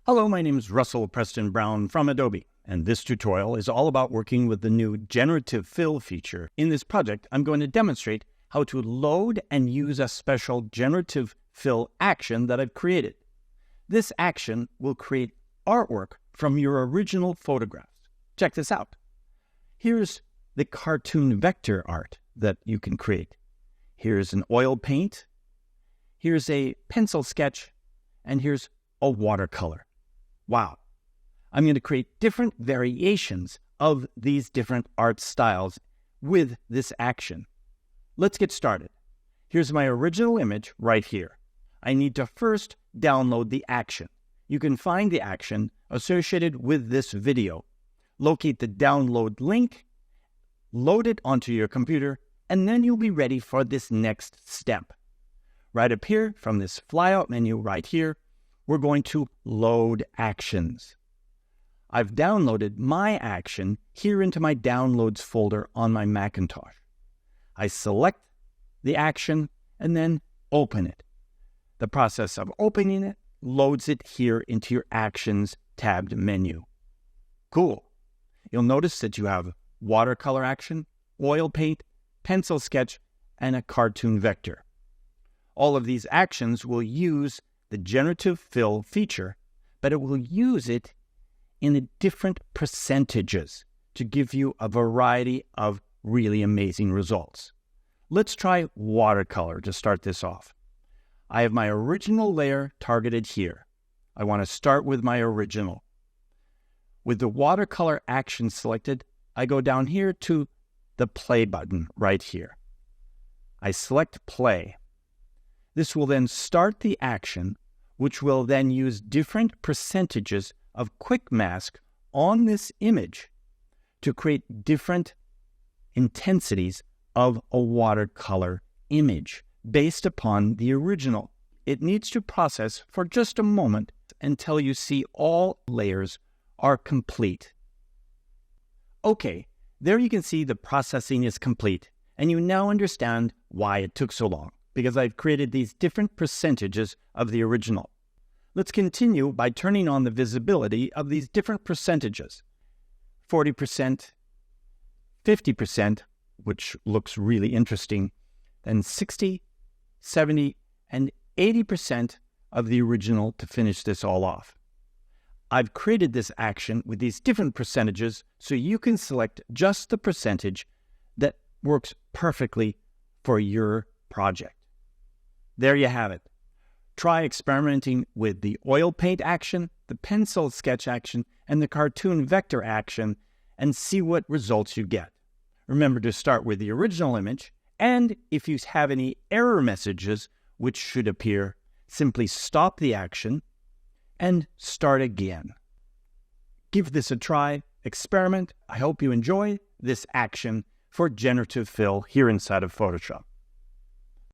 Hello, my name is Russell Preston Brown from Adobe, and this tutorial is all about working with the new Generative Fill feature. In this project, I'm going to demonstrate how to load and use a special Generative Fill action that I've created. This action will create artwork from your original photographs. Check this out. Here's the cartoon vector art that you can create. Here's an oil paint, here's a pencil sketch, and here's a watercolor. Wow. I'm going to create different variations of these different art styles with this action. Let's get started. Here's my original image right here. I need to first download the action. You can find the action associated with this video. Locate the download link, load it onto your computer, and then you'll be ready for this next step. Right up here from this flyout menu right here, we're going to load actions. I've downloaded my action here into my downloads folder on my Macintosh. I select the action and then open it. The process of opening it loads it here into your Actions tabbed menu. Cool. You'll notice that you have watercolor action, oil paint, pencil sketch, and a cartoon vector. All of these actions will use the Generative Fill feature, but it will use it in the different percentages to give you a variety of really amazing results. Let's try watercolor to start this off. I have my original layer targeted here. I want to start with my original. With the watercolor action selected, I go down here to the play button right here. I select play. This will then start the action, which will then use different percentages of quick mask on this image to create different intensities of a watercolor image based upon the original. It needs to process for just a moment until you see all layers are complete. Okay, there you can see the processing is complete, and you now understand why it took so long, because I've created these different percentages of the original. Let's continue by turning on the visibility of these different percentages. 40%, 50%, which looks really interesting, then 60, 70, and 80% of the original to finish this all off. I've created this action with these different percentages so you can select just the percentage that works perfectly for your project. There you have it. Try experimenting with the oil paint action, the pencil sketch action, and the cartoon vector action and see what results you get. Remember to start with the original image, and if you have any error messages which should appear, simply stop the action and start again. Give this a try, experiment. I hope you enjoy this action for Generative Fill here inside of Photoshop.